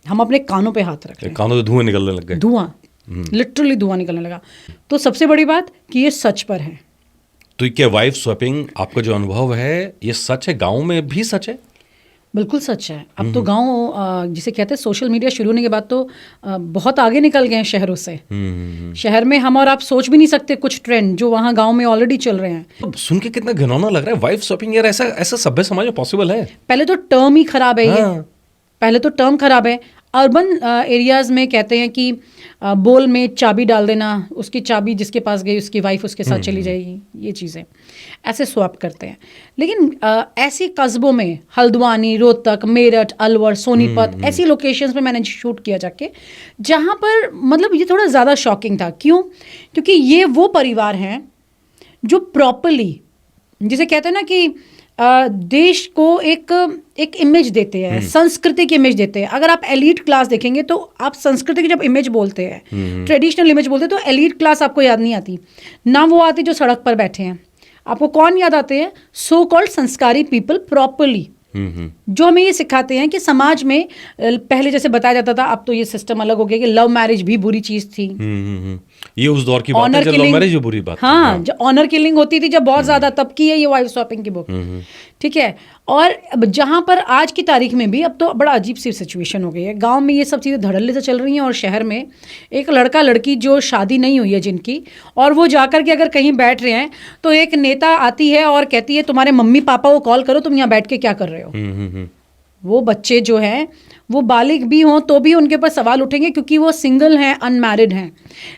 हम अपने कानों पे हाथ रख रहे हैं, कानों से धुएं निकलने लग गए, धुआं, लिटरली धुआं निकलने लगा। तो सबसे बड़ी बात कि ये सच पर है। तो क्या वाइफ स्वैपिंग आपका जो अनुभव है ये सच है, गांव में भी सच है? बिल्कुल सच है। अब तो गांव जिसे कहते हैं सोशल मीडिया शुरू होने के बाद तो बहुत आगे निकल गए हैं शहरों से। शहर में हम और आप सोच भी नहीं सकते कुछ ट्रेंड जो वहाँ गांव में ऑलरेडी चल रहे हैं। अब सुन के कितना घिनौना लग रहा है वाइफ स्वैपिंग, यार ऐसा ऐसा सभ्य समाज में पॉसिबल है? पहले तो टर्म ही खराब है ये। हाँ। पहले तो टर्म खराब है। अर्बन एरियाज में कहते हैं कि बोल में चाबी डाल देना, उसकी चाबी जिसके पास गई उसकी वाइफ उसके साथ चली जाएगी, ये चीज़ें ऐसे स्वैप करते हैं। लेकिन ऐसी कस्बों में हल्द्वानी, रोहतक, मेरठ, अलवर, सोनीपत ऐसी लोकेशंस पे मैंने शूट किया जाके, जहाँ पर मतलब ये थोड़ा ज़्यादा शॉकिंग था। क्यों? क्योंकि ये वो परिवार हैं जो प्रॉपरली, जिसे कहते हैं ना कि देश को एक इमेज देते हैं, संस्कृति की इमेज देते हैं। अगर आप एलीट क्लास देखेंगे तो आप संस्कृति की जब इमेज बोलते हैं, ट्रेडिशनल इमेज बोलते हैं, तो एलीट क्लास आपको याद नहीं आती ना। वो आती जो सड़क पर बैठे हैं। आपको कौन याद आते हैं? सो कॉल्ड संस्कारी पीपल, प्रॉपरली, जो हमें ये सिखाते हैं कि समाज में पहले जैसे बताया जाता था, अब तो ये सिस्टम अलग हो गया कि लव मैरिज भी बुरी चीज थी। ये उस दौर की बात है जब लव मैरिज भी बुरी बात थी। हाँ, जब ऑनर किलिंग होती थी जब बहुत ज्यादा, तब की है ये वाइफ स्वैपिंग की बुक। ठीक है। और जहां पर आज की तारीख में भी अब तो बड़ा अजीब सी सिचुएशन हो गई है। गांव में ये सब चीज़ें धड़ल्ले से चल रही हैं और शहर में एक लड़का लड़की जो शादी नहीं हुई है जिनकी, और वो जाकर के अगर कहीं बैठ रहे हैं तो एक नेता आती है और कहती है तुम्हारे मम्मी पापा को कॉल करो, तुम यहाँ बैठ के क्या कर रहे हो। वो बच्चे जो हैं वो बालिग भी हों तो भी उनके ऊपर सवाल उठेंगे क्योंकि वो सिंगल हैं, अनमैरिड हैं।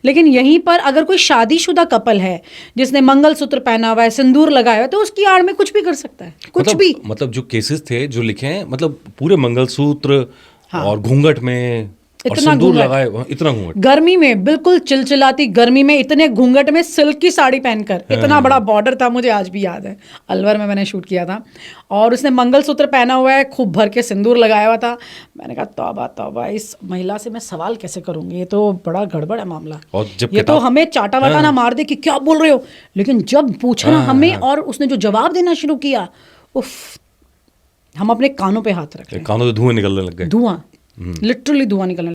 लेकिन यहीं पर अगर कोई शादीशुदा कपल है जिसने मंगलसूत्र पहना हुआ है, सिंदूर लगाया हुआ है, तो उसकी आड़ में कुछ भी कर सकता है, कुछ भी। मतलब जो केसेस थे जो लिखे हैं, मतलब पूरे मंगलसूत्र और घूंघट में और सिंदूर लगाए, इतना घूंघट, गर्मी में बिल्कुल चिलचिलाती गर्मी में इतने घूंघट में सिल्क की साड़ी पहनकर, इतना बड़ा बॉर्डर था, मुझे आज भी याद है, अलवर में मैंने शूट किया था। और उसने मंगलसूत्र पहना हुआ है, खूब भर के सिंदूर लगाया हुआ था। मैंने कहा तौबा तौबा, इस महिला से मैं सवाल कैसे करूंगी, ये तो बड़ा गड़बड़ है मामला। और जब ये तो हमें चाटा वाटा ना मार दे कि क्या बोल रहे हो। लेकिन जब पूछा ना हमें और उसने जो जवाब देना शुरू किया, उफ, हम अपने कानों पे हाथ रख रहे हैं। कानों से धुएं निकलने लग गए, धुआं, लिटरली धुआं निकलने